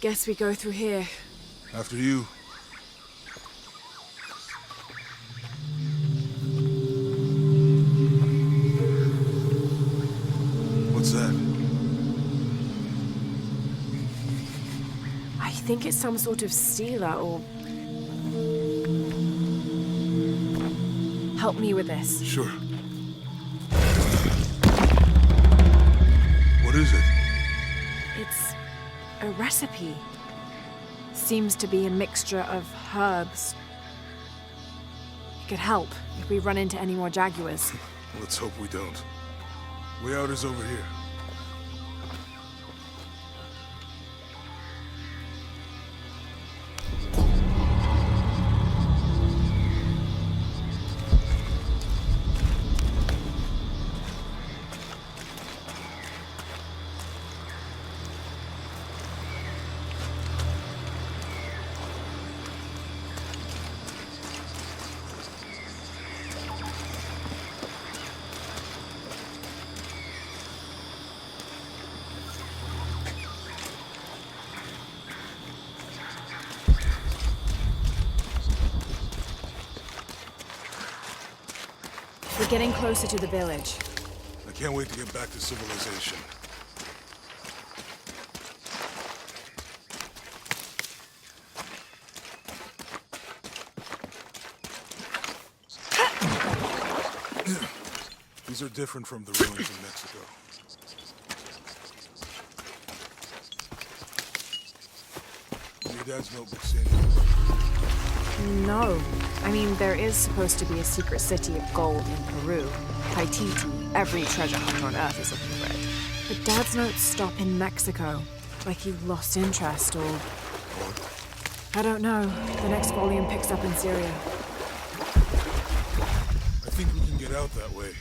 Guess we go through here. After you. What's that? I think it's some sort of sealer or... Help me with this. Sure. What is it? It's a recipe. Seems to be a mixture of herbs. It could help if we run into any more jaguars. Let's hope we don't. Way out is over here. We're getting closer to the village. I can't wait to get back to civilization. These are different from the ruins in Mexico. Your dad's notebook saying No. I mean, there is supposed to be a secret city of gold in Peru. Paititi. Every treasure hunter on Earth is looking for it. But Dad's notes stop in Mexico. Like he lost interest or... I don't know. The next volume picks up in Syria. I think we can get out that way.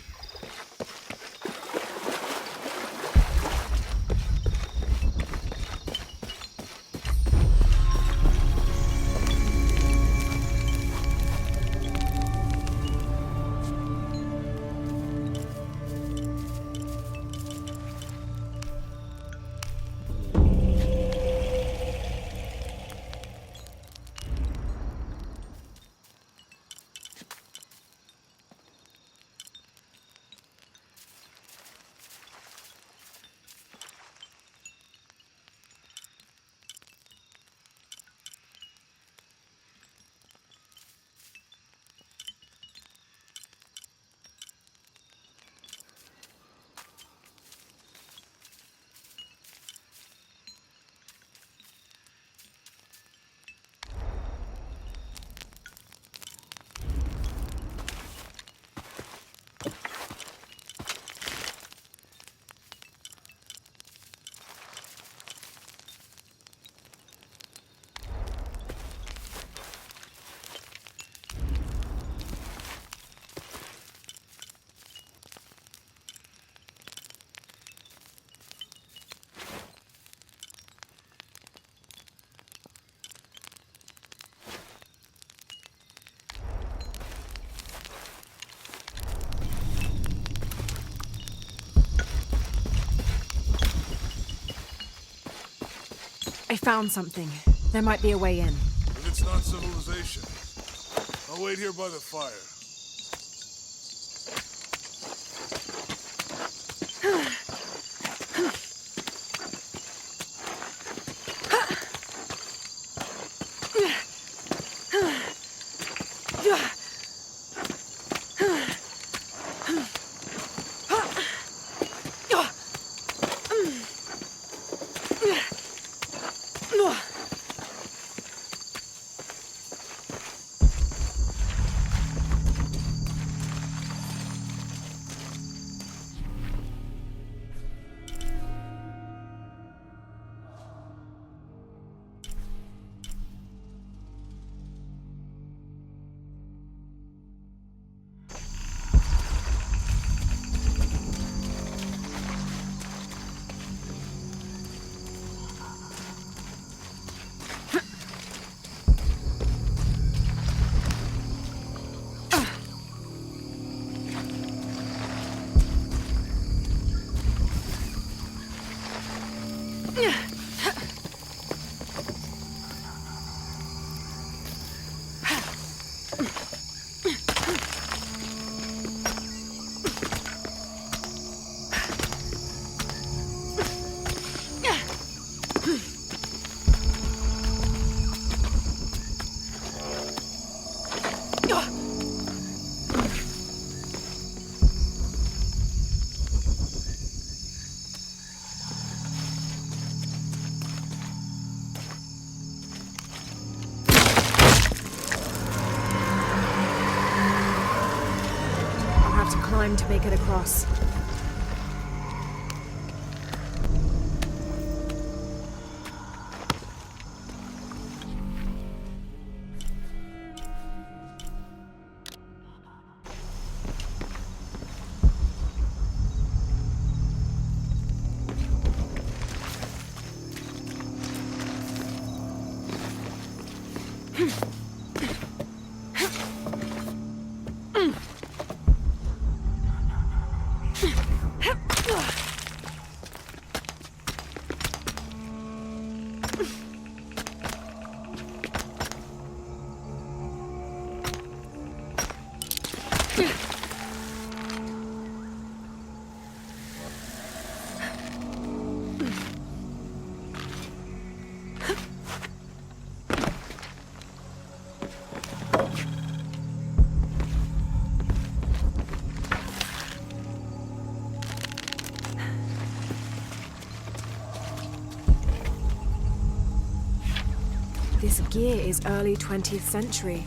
I found something. There might be a way in. If it's not civilization, I'll wait here by the fire. I'll have to climb to make it across. This gear is early 20th century.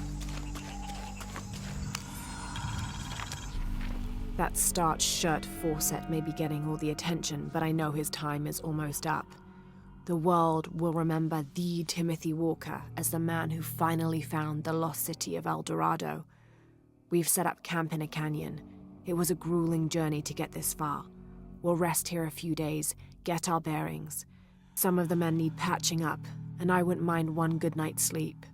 That starched shirt Fawcett may be getting all the attention, but I know his time is almost up. The world will remember the Timothy Walker as the man who finally found the lost city of El Dorado. We've set up camp in a canyon. It was a grueling journey to get this far. We'll rest here a few days, get our bearings. Some of the men need patching up, and I wouldn't mind one good night's sleep.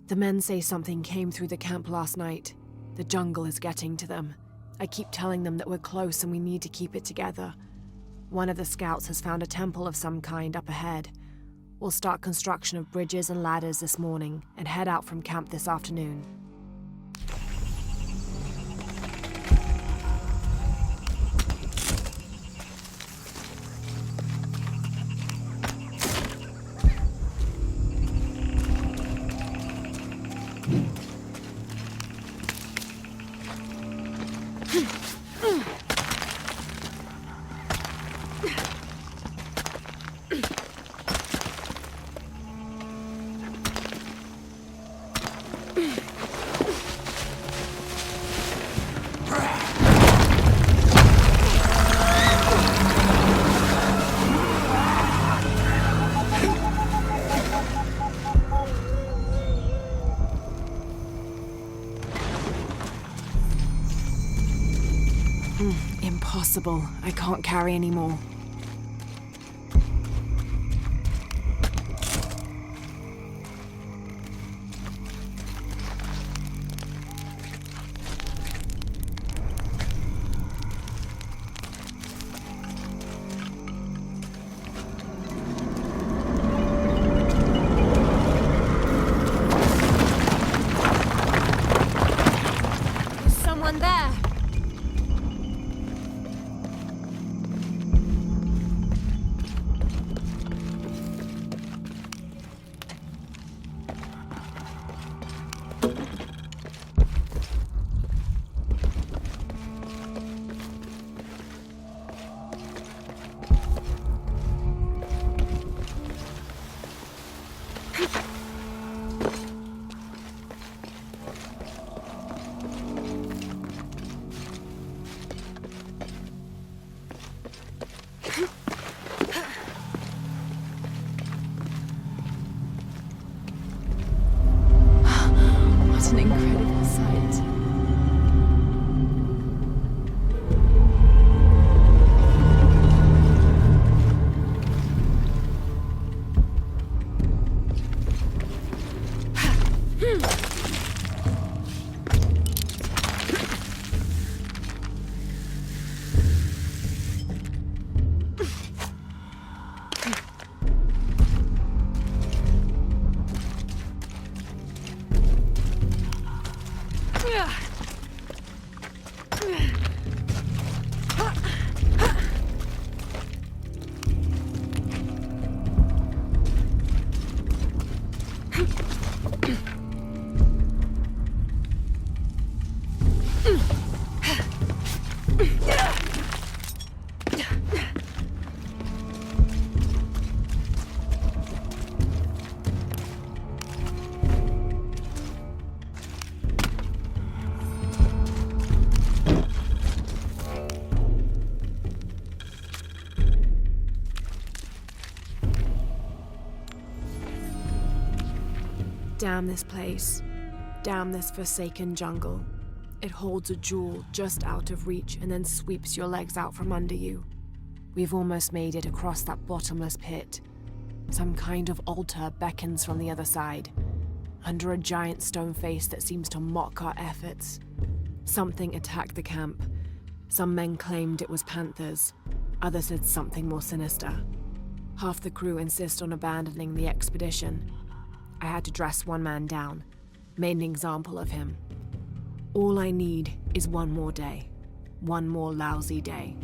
The men say something came through the camp last night. The jungle is getting to them. I keep telling them that we're close and we need to keep it together. One of the scouts has found a temple of some kind up ahead. We'll start construction of bridges and ladders this morning and head out from camp this afternoon. Impossible. I can't carry any more. There's someone there. What an incredible sight. Damn this place. Damn this forsaken jungle. It holds a jewel just out of reach and then sweeps your legs out from under you. We've almost made it across that bottomless pit. Some kind of altar beckons from the other side, under a giant stone face that seems to mock our efforts. Something attacked the camp. Some men claimed it was panthers. Others said something more sinister. Half the crew insist on abandoning the expedition. I had to dress one man down, made an example of him. All I need is one more day. One more lousy day.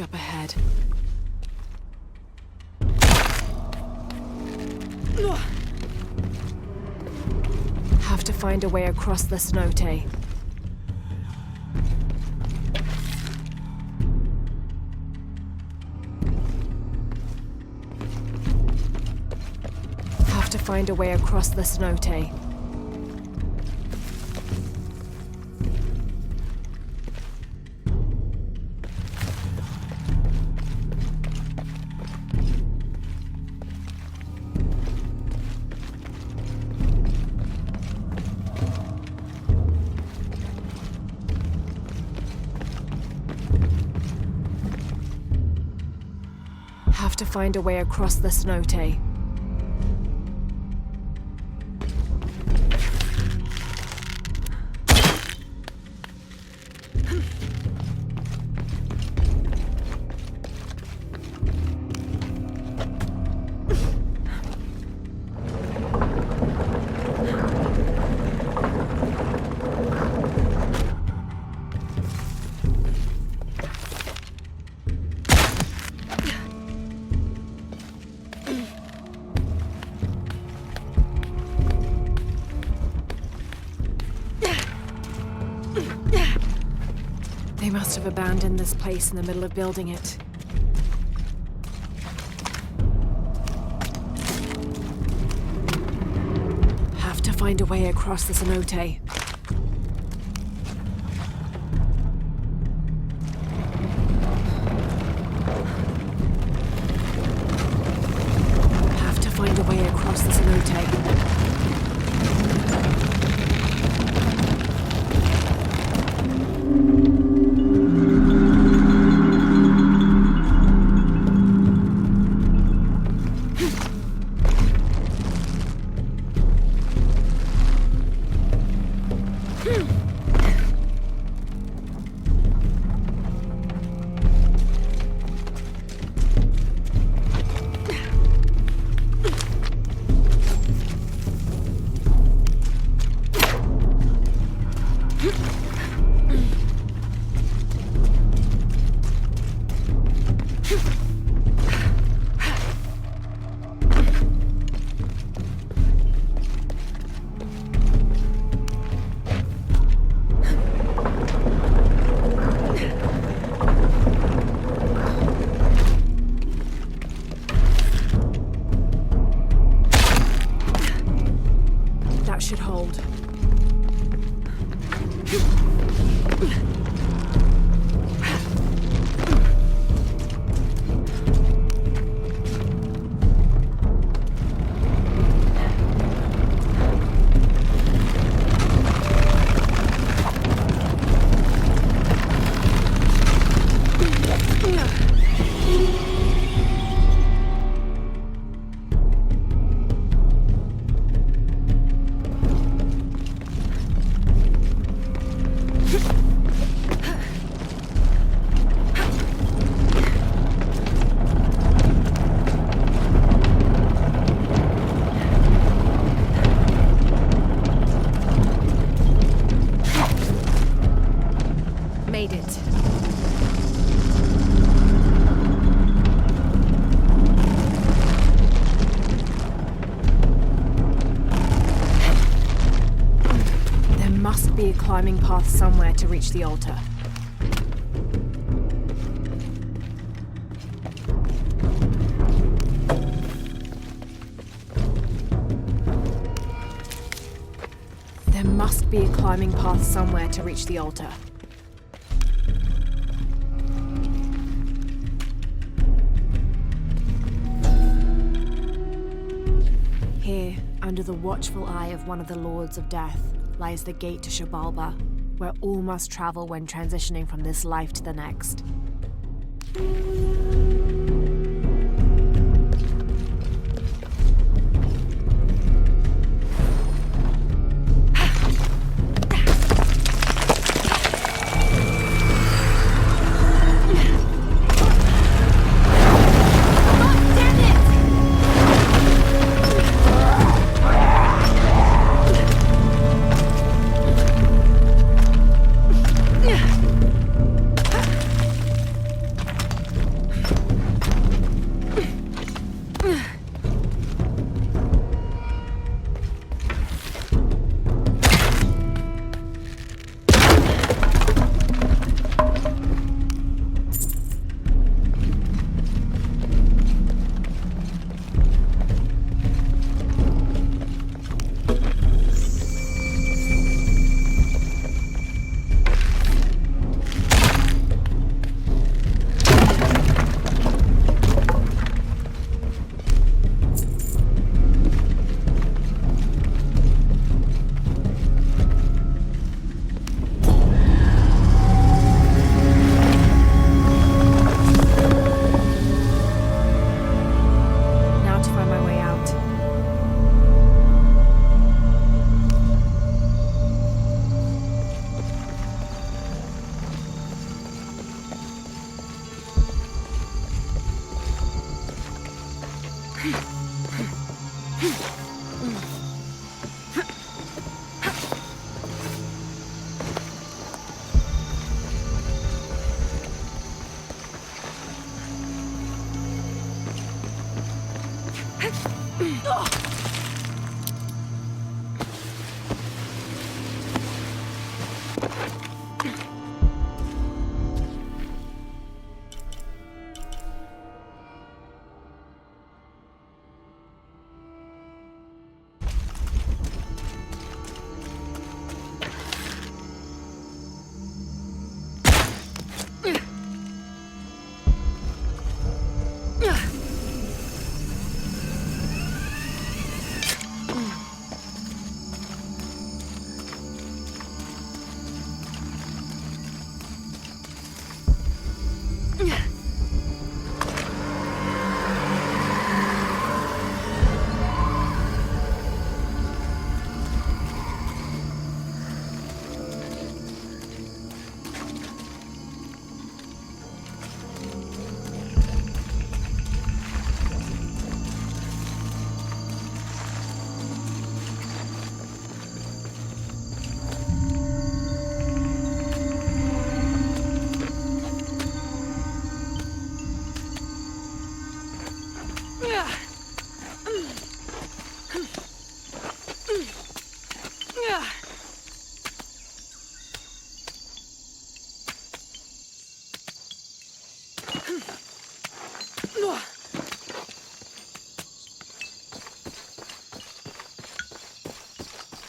Up ahead. Have to find a way across the cenote. Have to find a way across the cenote. Have to find a way across the cenote. They must have abandoned this place in the middle of building it. Have to find a way across the cenote. Have to find a way across the cenote. Should hold. Made it. There must be a climbing path somewhere to reach the altar. There must be a climbing path somewhere to reach the altar. Here, under the watchful eye of one of the Lords of Death, lies the gate to Xibalba, where all must travel when transitioning from this life to the next.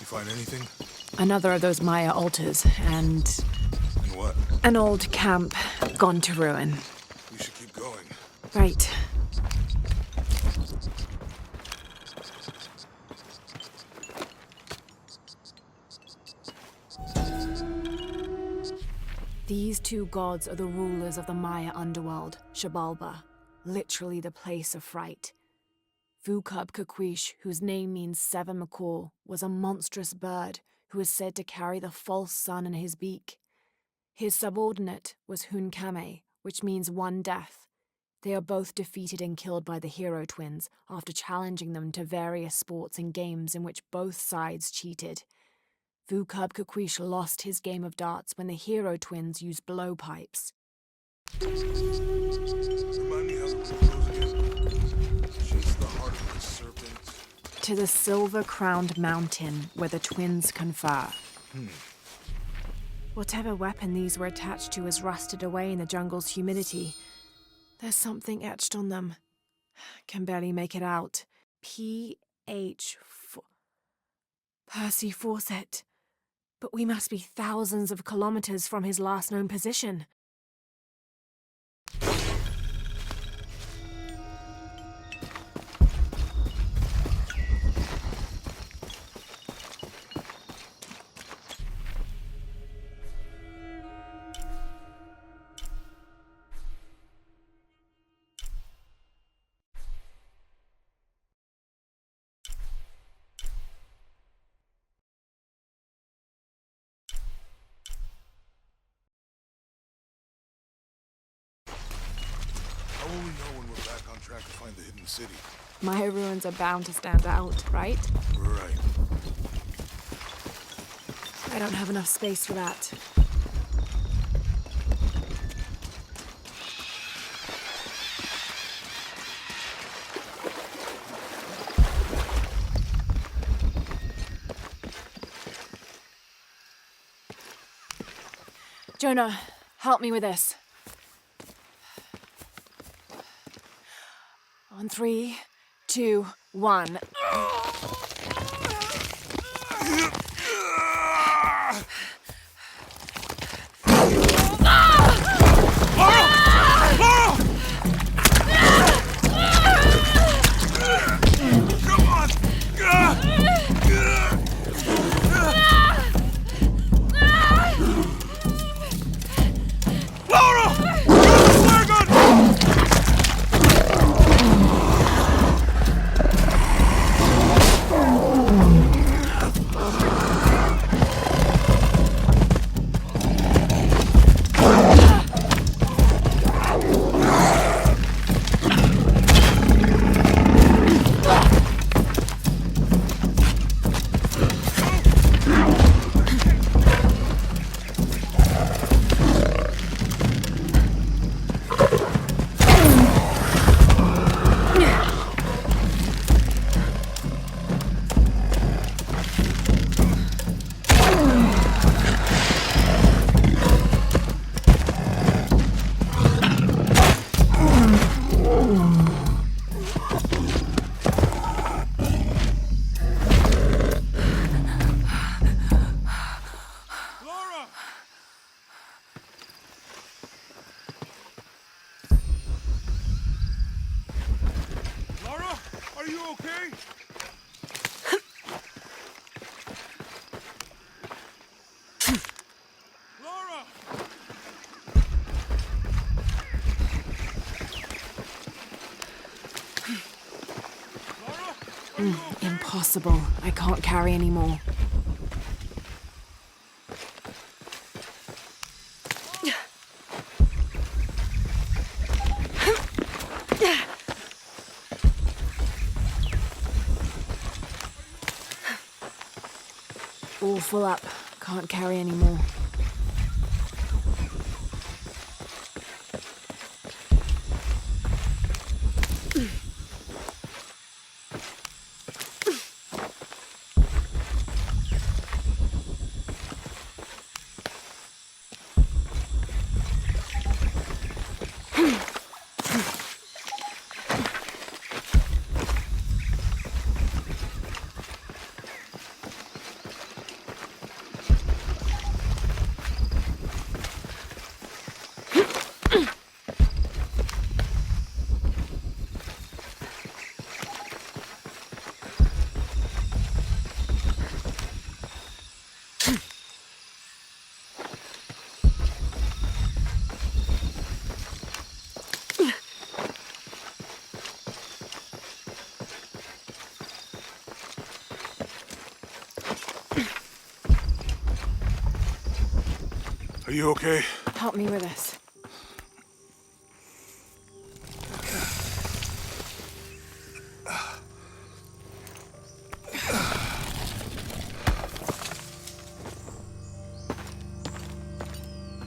Find anything? Another of those Maya altars, and And what? an old camp gone to ruin. We should keep going. Right. These two gods are the rulers of the Maya underworld, Xibalba, literally the place of fright. Vukub-Kakwish, whose name means seven macaw, was a monstrous bird who is said to carry the false sun in his beak. His subordinate was Hunkame, which means one death. They are both defeated and killed by the hero twins after challenging them to various sports and games in which both sides cheated. Vukub-Kakwish lost his game of darts when the hero twins used blowpipes. Remind me how the rule goes again. Chase the heart of the serpent. To the silver-crowned mountain where the twins confer. Whatever weapon these were attached to has rusted away in the jungle's humidity. There's something etched on them. Can barely make it out. P.H. Percy Fawcett. But we must be thousands of kilometers from his last known position. How will we know when we're back on track to find the hidden city? My ruins are bound to stand out, right? Right. I don't have enough space for that. Jonah, help me with this. On 3, 2, 1. Are you okay? Laura! Laura? Are you okay? Impossible. I can't carry anymore. All full up. Can't carry anymore. Are you okay? Help me with this.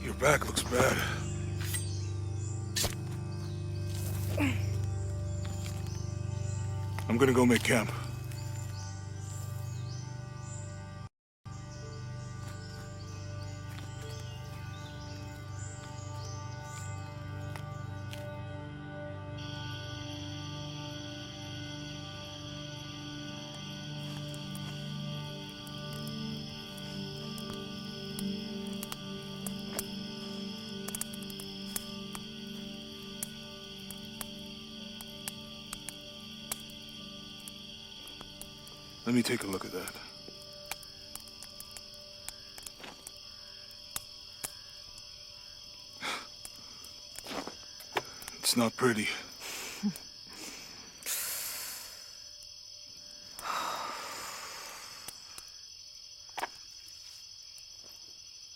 Your back looks bad. I'm gonna go make camp. Let me take a look at that. It's not pretty.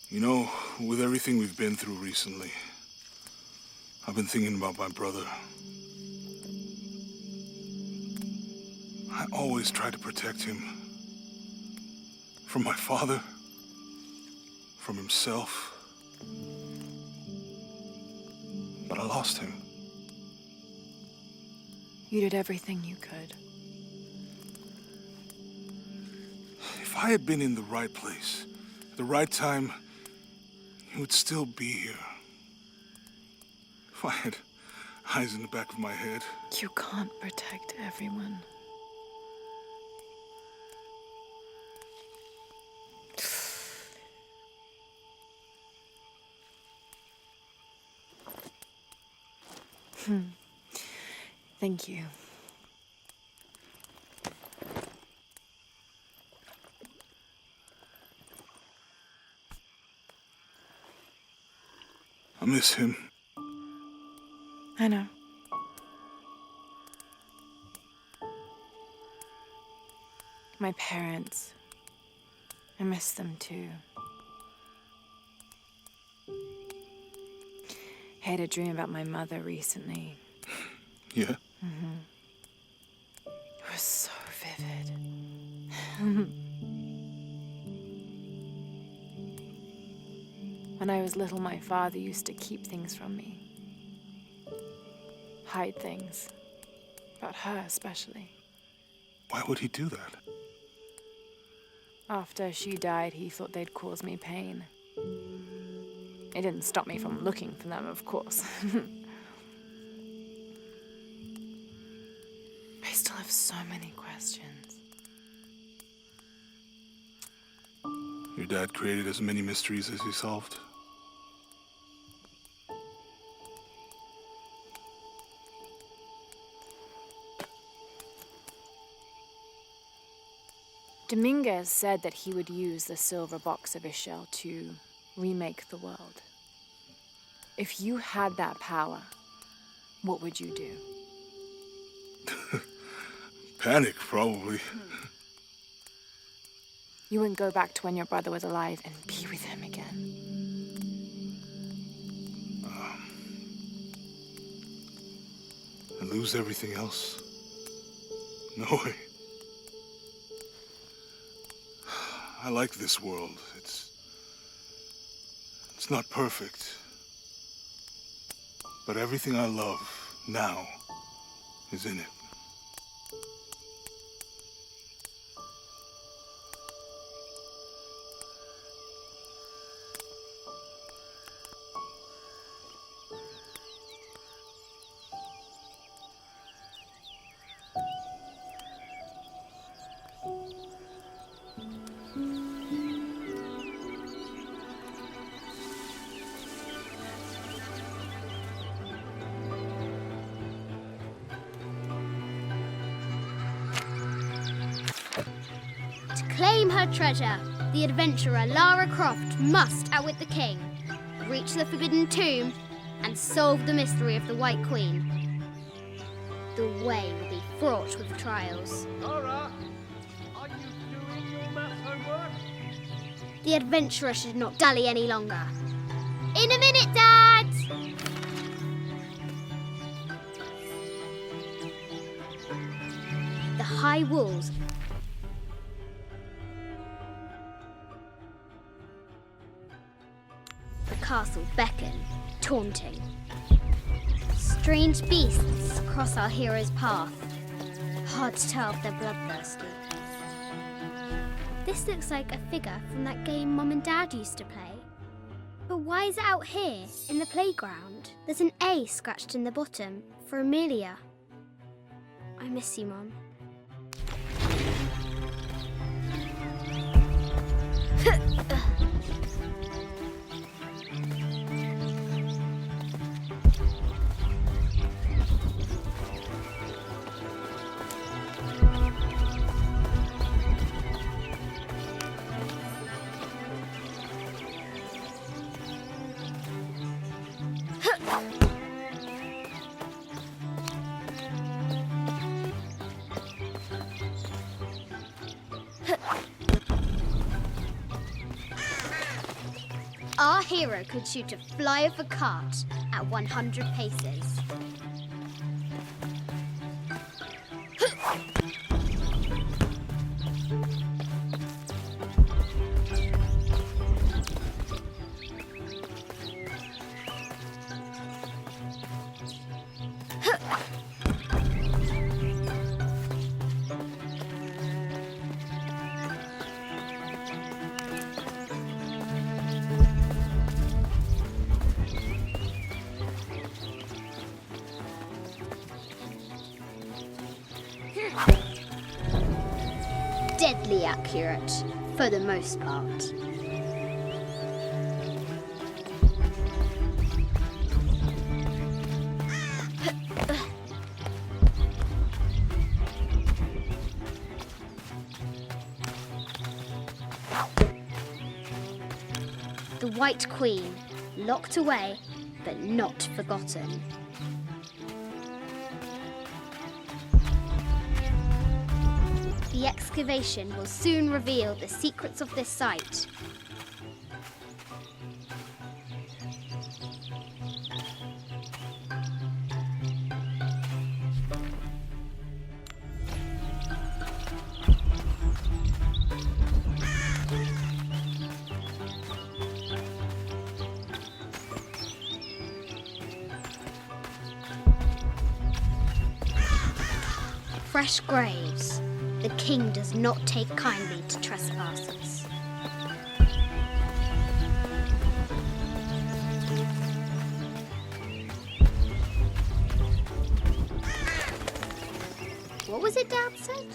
You know, with everything we've been through recently, I've been thinking about my brother. I always tried to protect him. From my father, from himself. But I lost him. You did everything you could. If I had been in the right place, at the right time, he would still be here. If I had eyes in the back of my head. You can't protect everyone. Thank you. I miss him. I know. My parents. I miss them too. I had a dream about my mother recently. Yeah? It was so vivid. When I was little, my father used to keep things from me. Hide things. About her, especially. Why would he do that? After she died, he thought they'd cause me pain. It didn't stop me from looking for them, of course. I still have so many questions. Your dad created as many mysteries as he solved. Dominguez said that he would use the silver box of Ishel to remake the world. If you had that power, what would you do? Panic, probably. You wouldn't go back to when your brother was alive and be with him again. And lose everything else? No way. I like this world. It's not perfect. But everything I love now is in it. To claim her treasure, the adventurer Lara Croft must outwit the king, reach the forbidden tomb, and solve the mystery of the White Queen. The way will be fraught with trials. Lara, are you doing your math homework? The adventurer should not dally any longer. In a minute, Dad! The high walls the castle beckon, taunting. Strange beasts cross our hero's path. Hard to tell if they're bloodthirsty. This looks like a figure from that game Mom and Dad used to play. But why is it out here, in the playground? There's an A scratched in the bottom for Amelia. I miss you, Mom. Our hero could shoot a fly of a cart at 100 paces. Deadly accurate, for the most part. The White Queen, locked away, but not forgotten. The excavation will soon reveal the secrets of this site. Fresh graves. The king does not take kindly to trespassers. What was it Dad said?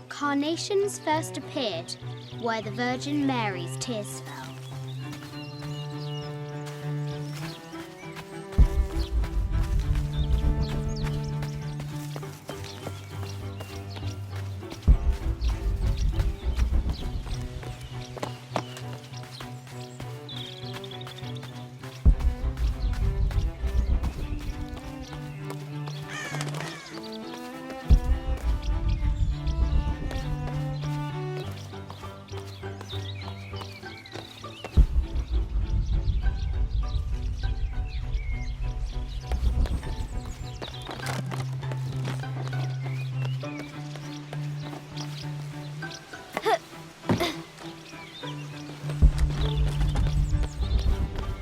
Carnations first appeared where the Virgin Mary's tears fell.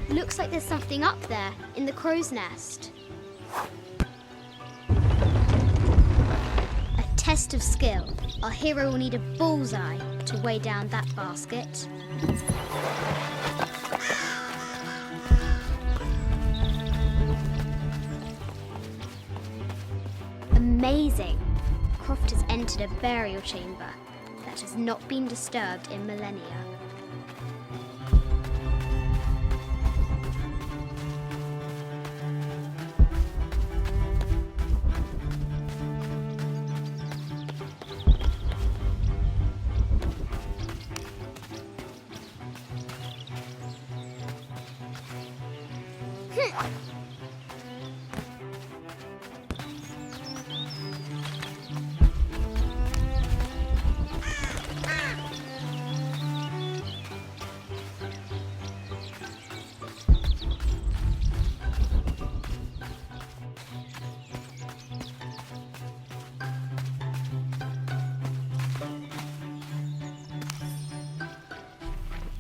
Looks like there's something up there in the crow's nest. A test of skill. Our hero will need a bullseye to weigh down that basket. Amazing! Croft has entered a burial chamber that has not been disturbed in millennia.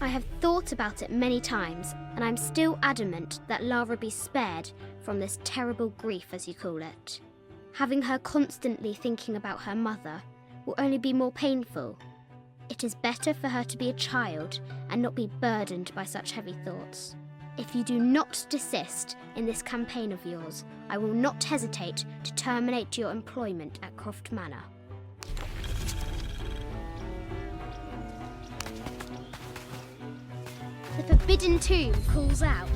I have thought about it many times, and I'm still adamant that Lara be spared from this terrible grief, as you call it. Having her constantly thinking about her mother will only be more painful. It is better for her to be a child and not be burdened by such heavy thoughts. If you do not desist in this campaign of yours, I will not hesitate to terminate your employment at Croft Manor. The Forbidden Tomb calls out.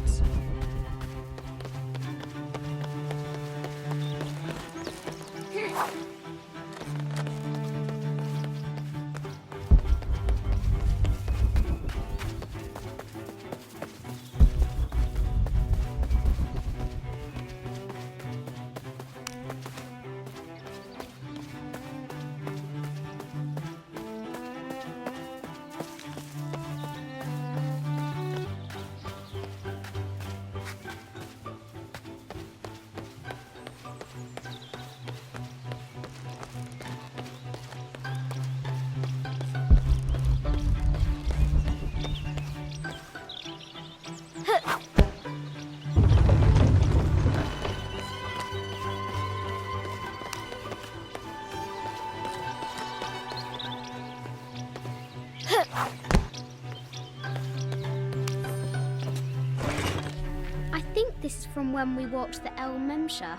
think this is from when we walked the El Memsha.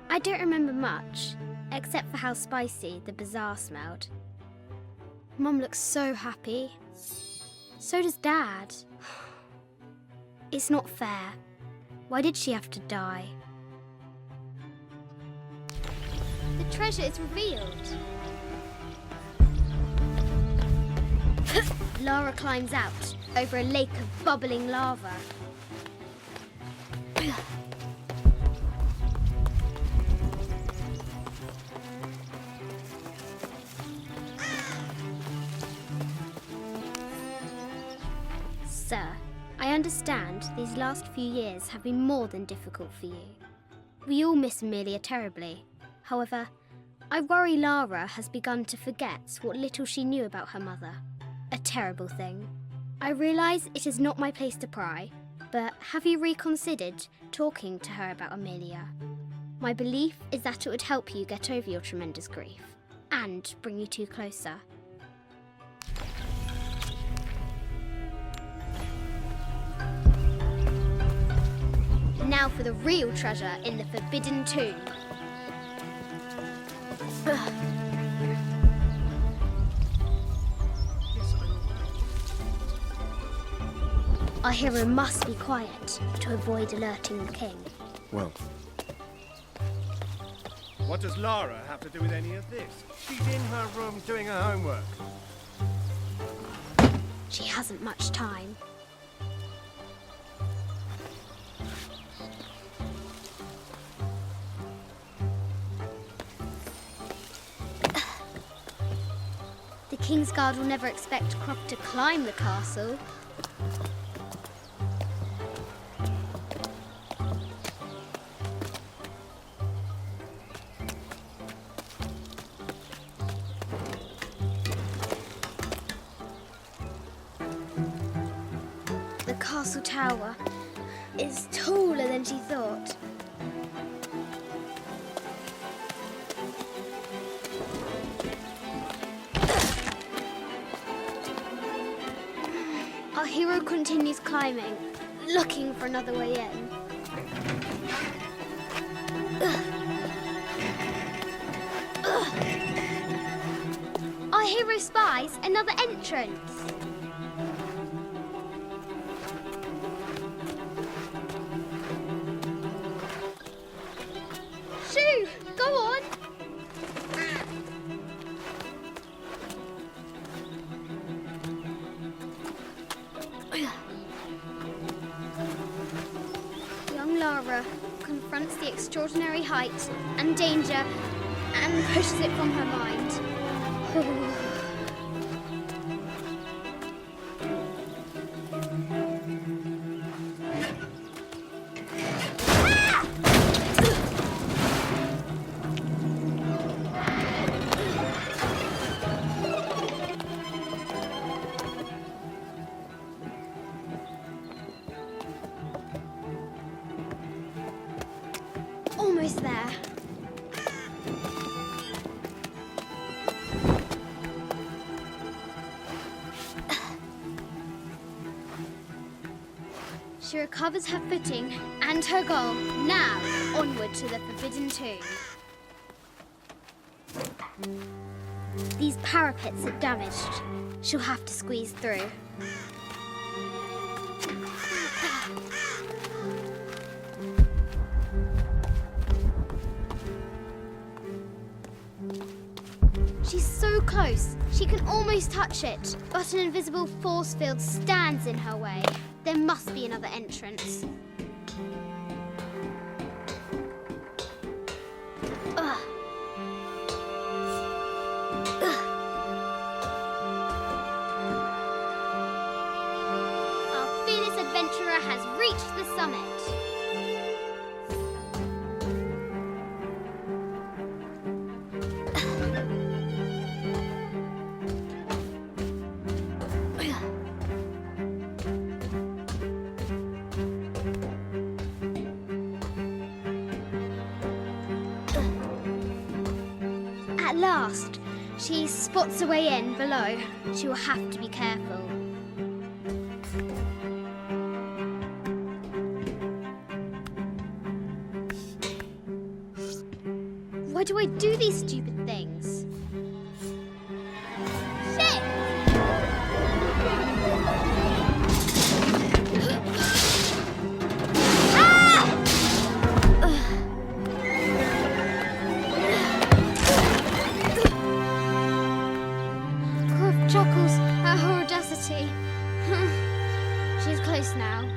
I don't remember much, except for how spicy the bazaar smelled. Mum looks so happy. So does Dad. It's not fair. Why did she have to die? The treasure is revealed. Lara climbs out over a lake of bubbling lava. Sir, I understand these last few years have been more than difficult for you. We all miss Amelia terribly. However, I worry Lara has begun to forget what little she knew about her mother. A terrible thing. I realise it is not my place to pry, but have you reconsidered talking to her about Amelia? My belief is that it would help you get over your tremendous grief and bring you two closer. Now for the real treasure in the Forbidden Tomb. Our hero must be quiet to avoid alerting the king. Well, What does Lara have to do with any of this? She's in her room doing her homework. She hasn't much time. The King's Guard will never expect Croft to climb the castle. The castle tower is taller than she thought. Our hero continues climbing, looking for another way in. Our hero spies another entrance. Shoo! Go on! Young Lara confronts the extraordinary height and danger and pushes it from her mind. Almost there. She recovers her footing and her goal. Now, onward to the Forbidden Tomb. These parapets are damaged. She'll have to squeeze through. She's so close, she can almost touch it, but an invisible force field stands in her way. There must be another entrance. Ugh. Ugh. Our fearless adventurer has reached the summit. At last, she spots a way in below. She will have to be careful. Why do I do these stupid things? Shit! Croft chuckles at her audacity. She's close now.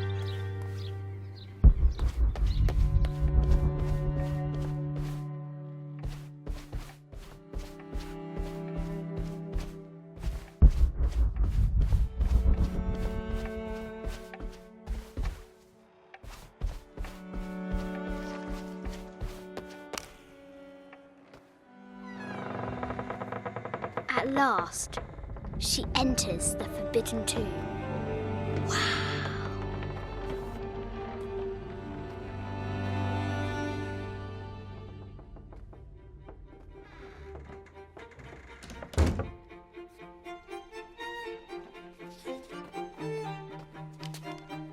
At last, she enters the Forbidden Tomb. Wow!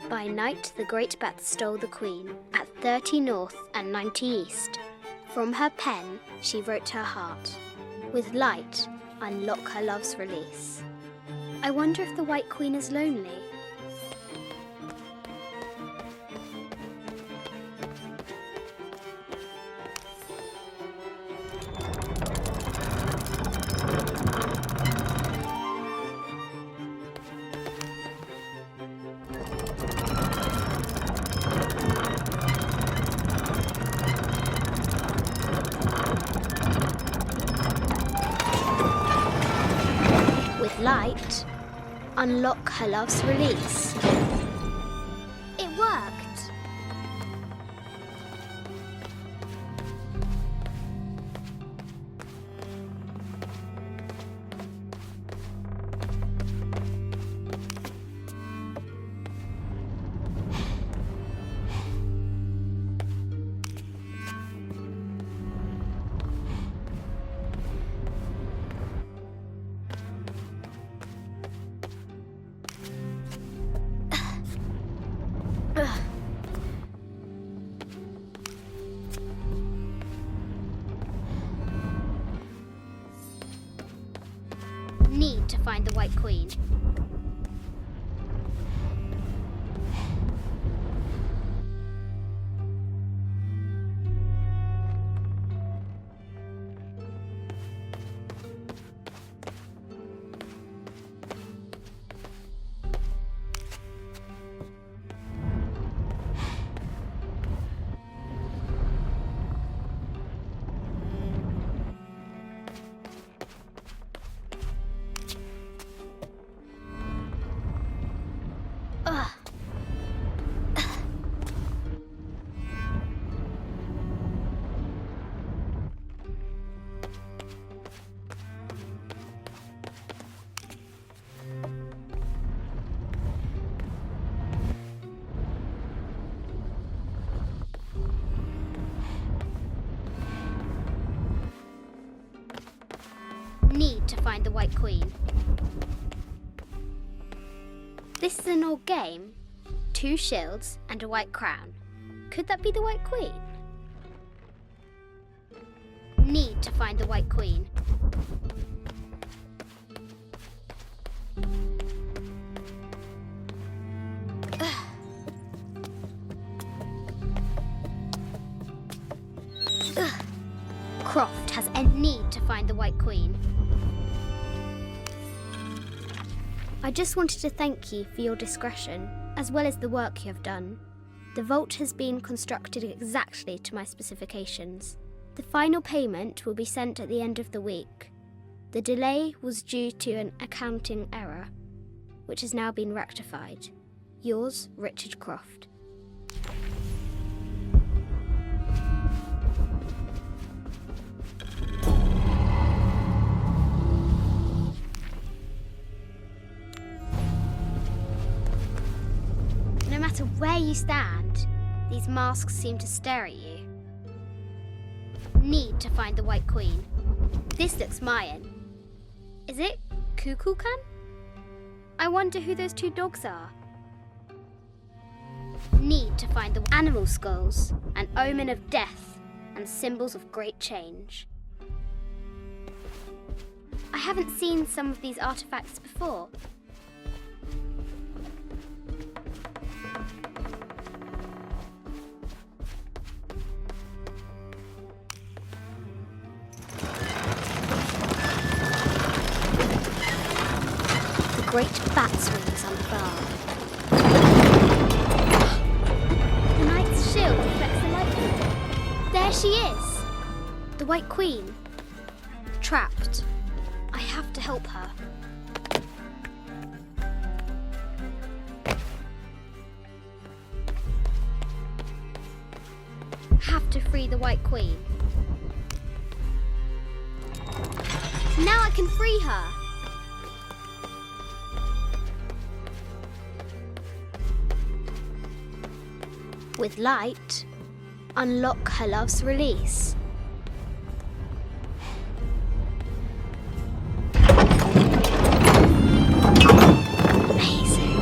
By night, the Great Bat stole the Queen at 30 North and 90 East. From her pen, she wrote her heart. With light, unlock her love's release. I wonder if the White Queen is lonely. Light, unlock her love's release. It worked. Need to find the White Queen. Need to find the White Queen. This is an old game. 2 shields and a white crown. Could that be the White Queen? Need to find the White Queen. Croft has a need to find the White Queen. I just wanted to thank you for your discretion, as well as the work you have done. The vault has been constructed exactly to my specifications. The final payment will be sent at the end of the week. The delay was due to an accounting error, which has now been rectified. Yours, Richard Croft. No matter where you stand, these masks seem to stare at you. Need to find the White Queen. This looks Mayan. Is it Kukulkan? I wonder who those 2 dogs are. Need to find the animal skulls, an omen of death. and symbols of great change. I haven't seen some of these artifacts before. The great bat's wings unfurl. The knight's shield reflects the lightning. There she is! The White Queen. Trapped. I have to help her. Have to free the White Queen. Now I can free her. With light, unlock her love's release. Amazing.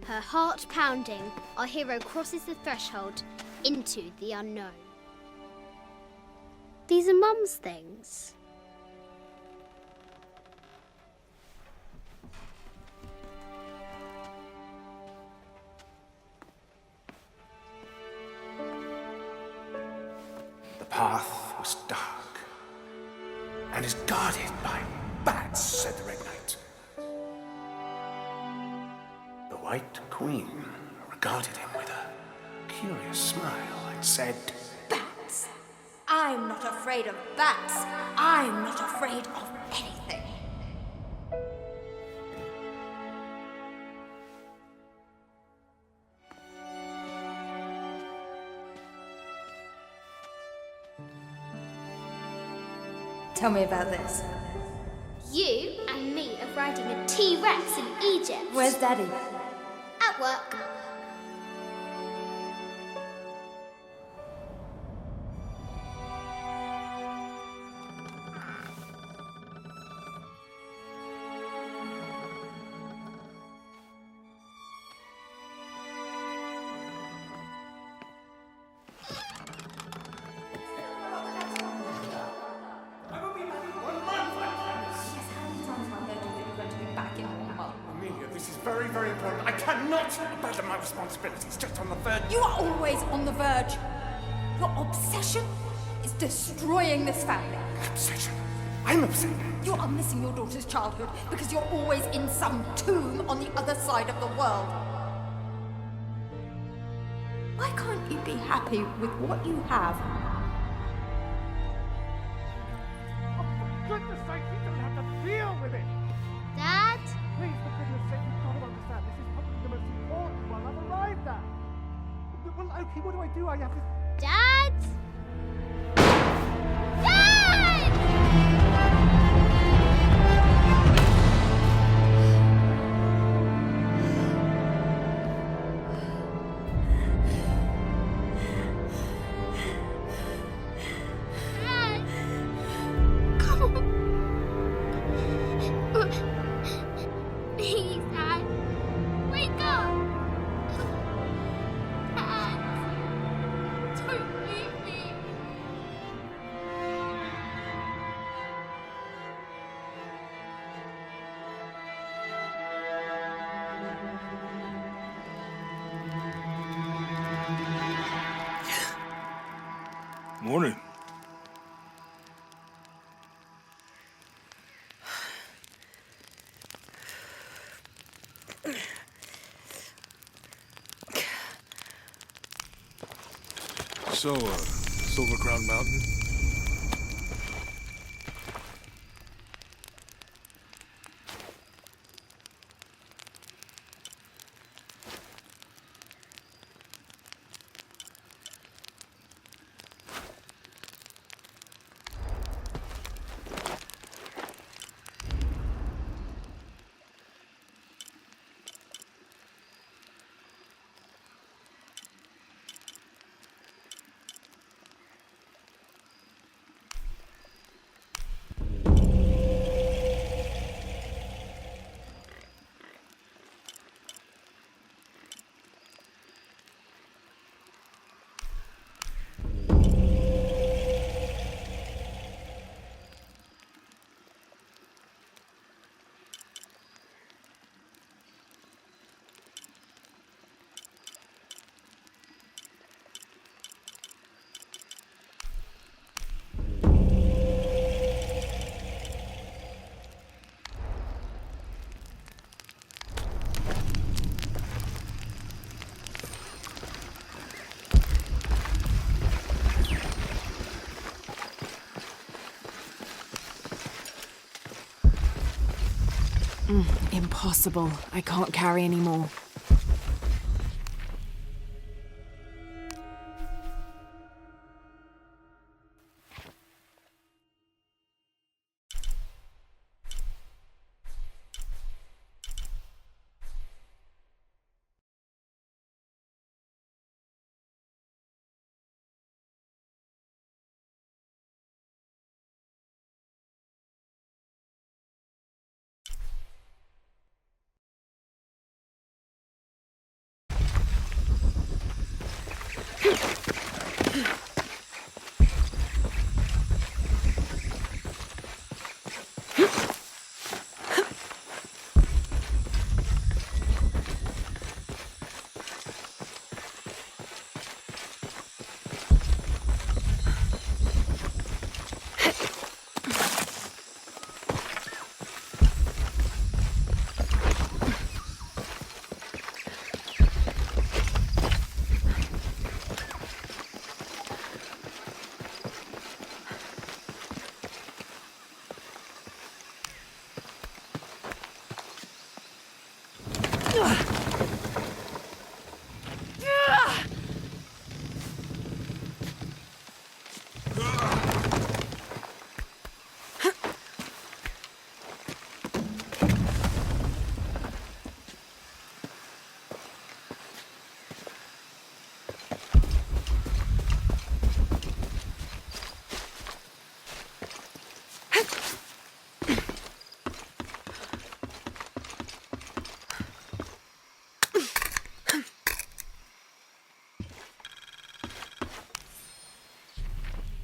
Her heart pounding, our hero crosses the threshold into the unknown. These are Mum's things. The path was dark and is guarded by bats, said the Red Knight. The White Queen regarded him with a curious smile and said, Bats! I'm not afraid of bats. I'm not afraid of anything. Tell me about this. You and me are riding a T-Rex in Egypt. Where's Daddy? At work. Amelia, this is very, very important. I cannot abandon my responsibilities just on the verge. You are always on the verge. Your obsession is destroying this family. Obsession. I'm upset. You are missing your daughter's childhood because you're always in some tomb on the other side of the world. Why can't you be happy with what you have? Oh, for goodness sake, you don't have to deal with it. Dad? Please, for goodness sake, you've got to understand. This is probably the most important one I've arrived at. Well, okay, what do I do? I have to... Dad? Dad! Dad! Come on. Please, Dad. Wake up. Dad. Don't leave me. Morning. So, Silver Crown Mountain? Impossible. I can't carry anymore.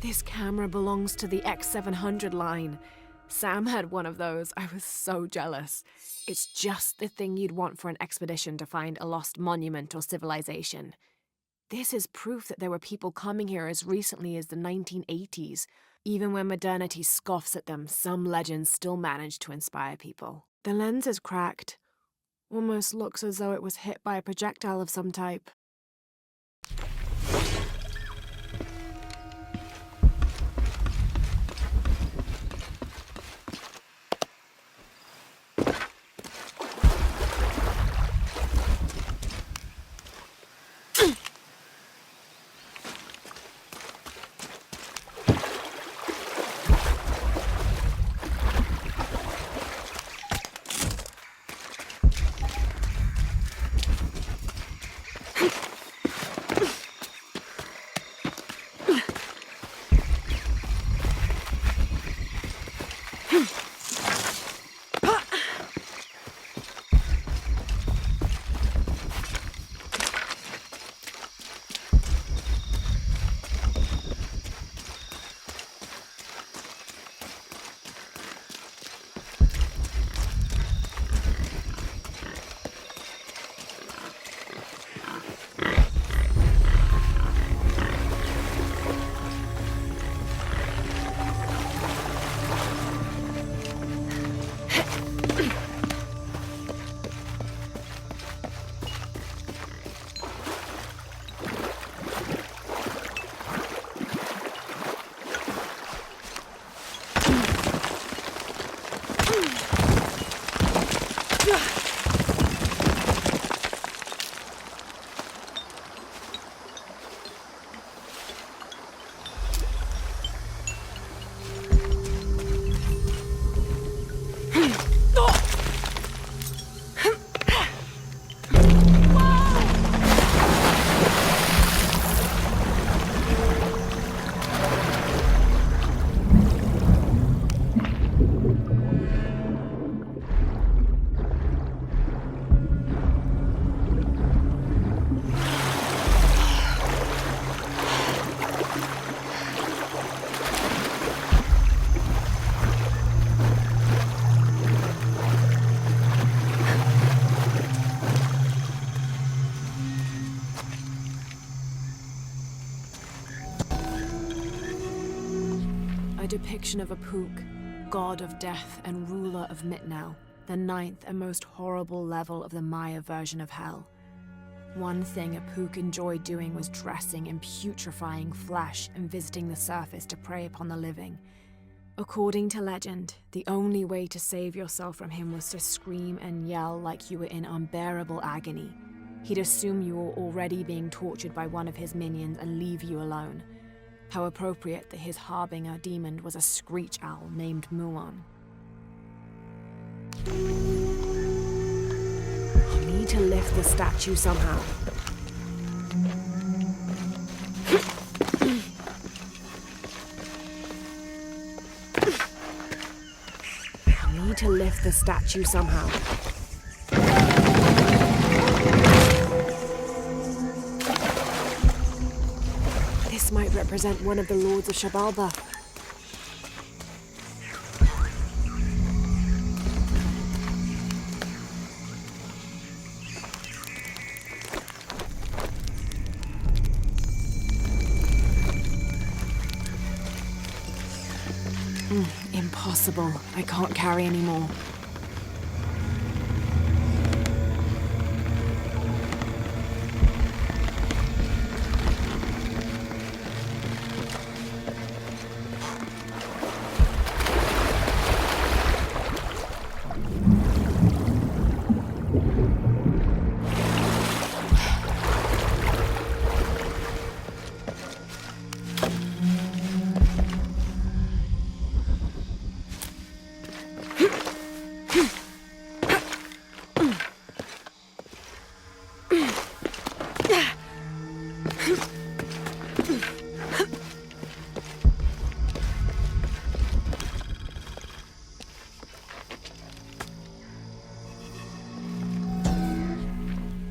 This camera belongs to the X700 line. Sam had one of those. I was so jealous. It's just the thing you'd want for an expedition to find a lost monument or civilization. This is proof that there were people coming here as recently as the 1980s. Even when modernity scoffs at them, some legends still manage to inspire people. The lens is cracked. Almost looks as though it was hit by a projectile of some type. A depiction of Apuk, god of death and ruler of Mitnel, the ninth and most horrible level of the Maya version of hell. One thing Apuk enjoyed doing was dressing in putrefying flesh and visiting the surface to prey upon the living. According to legend, the only way to save yourself from him was to scream and yell like you were in unbearable agony. He'd assume you were already being tortured by one of his minions and leave you alone. How appropriate that his harbinger demon was a screech owl named Muon. I need to lift the statue somehow. I need to lift the statue somehow. This might represent one of the lords of Shabalba. Impossible. I can't carry anymore.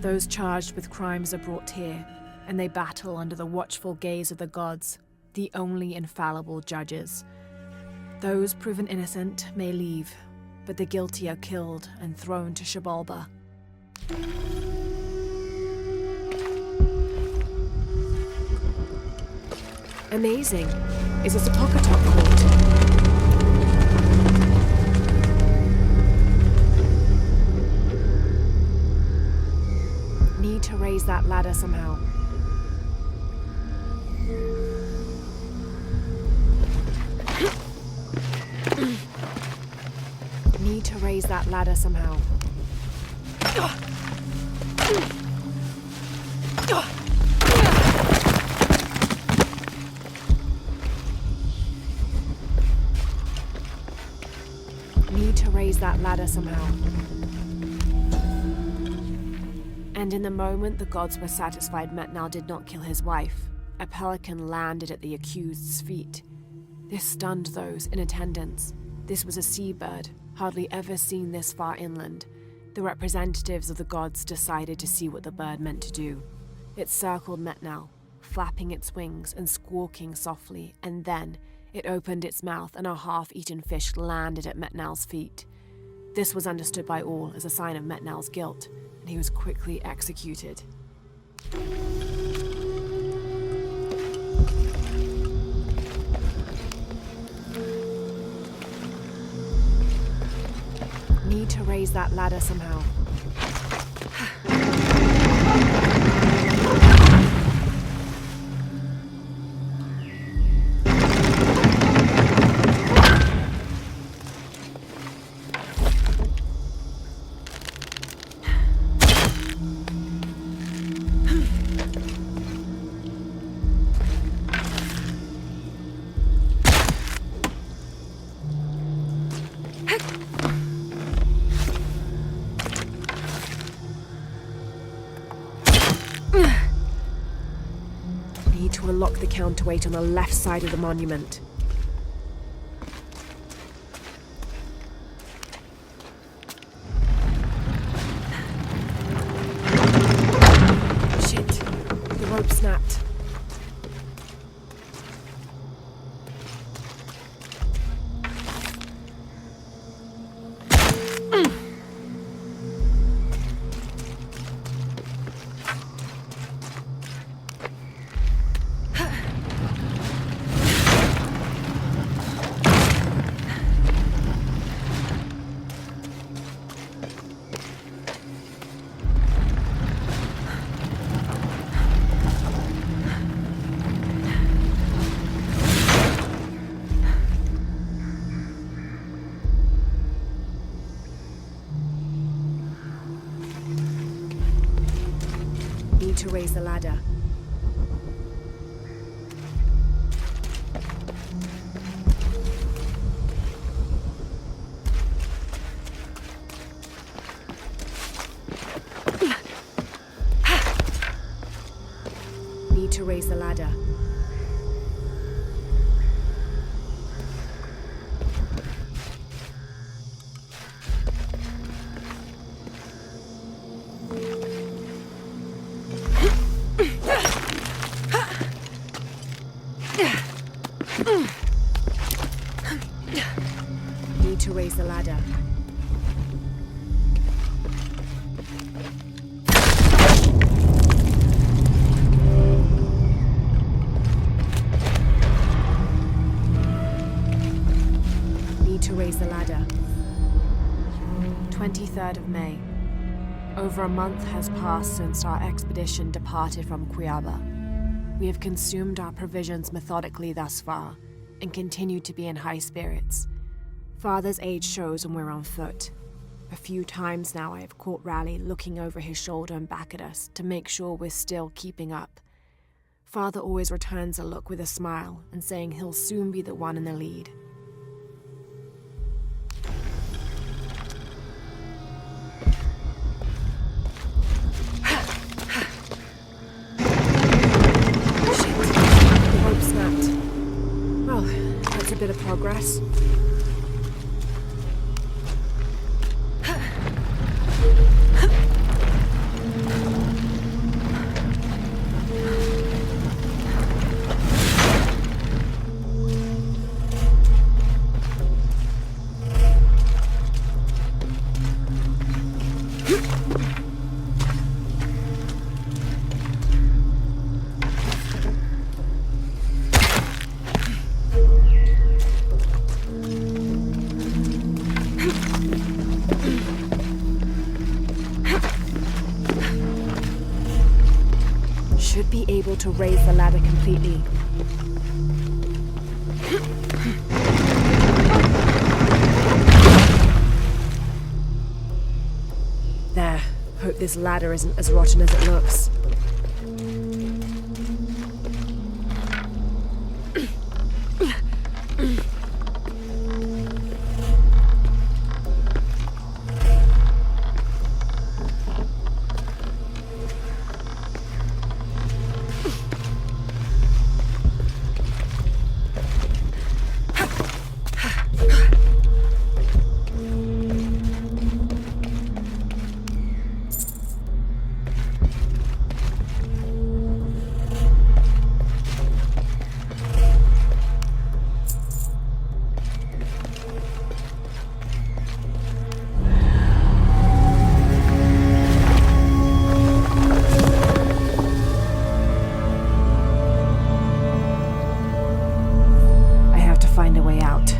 Those charged with crimes are brought here, and they battle under the watchful gaze of the gods, the only infallible judges. Those proven innocent may leave, but the guilty are killed and thrown to Shabalba. Amazing. Is this a Pocketot court? Need to raise that ladder somehow. Need to raise that ladder somehow. Need to raise that ladder somehow. And in the moment the gods were satisfied Metnal did not kill his wife, a pelican landed at the accused's feet. This stunned those in attendance. This was a seabird, hardly ever seen this far inland. The representatives of the gods decided to see what the bird meant to do. It circled Metnal, flapping its wings and squawking softly, and then it opened its mouth and a half-eaten fish landed at Metnal's feet. This was understood by all as a sign of Metnal's guilt, and he was quickly executed. Need to raise that ladder somehow. Need to unlock the counterweight on the left side of the monument. Shit, the rope snapped. raise the ladder. Need to raise the ladder. Need to raise the ladder. Need to raise the ladder. 23rd of May. Over a month has passed since our expedition departed from Cuiaba. We have consumed our provisions methodically thus far, and continue to be in high spirits. Father's age shows when we're on foot. A few times now I have caught Raleigh looking over his shoulder and back at us to make sure we're still keeping up. Father always returns a look with a smile and saying he'll soon be the one in the lead. A bit of progress. Should be able to raise the ladder completely. There. Hope this ladder isn't as rotten as it looks. Find a way out.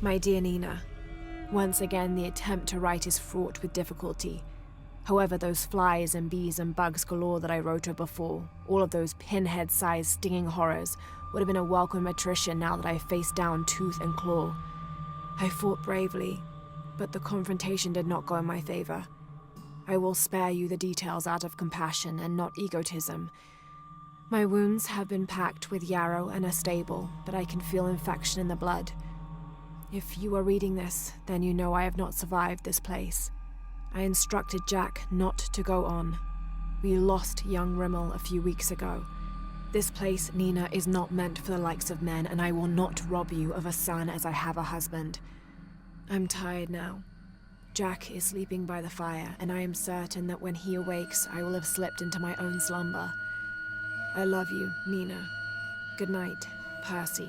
My dear Nina, once again the attempt to write is fraught with difficulty. However, those flies and bees and bugs galore that I wrote of before, all of those pinhead-sized stinging horrors, would have been a welcome attrition now that I faced down tooth and claw. I fought bravely, but the confrontation did not go in my favor. I will spare you the details out of compassion and not egotism. My wounds have been packed with yarrow and are stable, but I can feel infection in the blood. If you are reading this, then you know I have not survived this place. I instructed Jack not to go on. We lost young Rimmel a few weeks ago. This place, Nina, is not meant for the likes of men, and I will not rob you of a son as I have a husband. I'm tired now. Jack is sleeping by the fire, and I am certain that when he awakes, I will have slipped into my own slumber. I love you, Nina. Good night, Percy.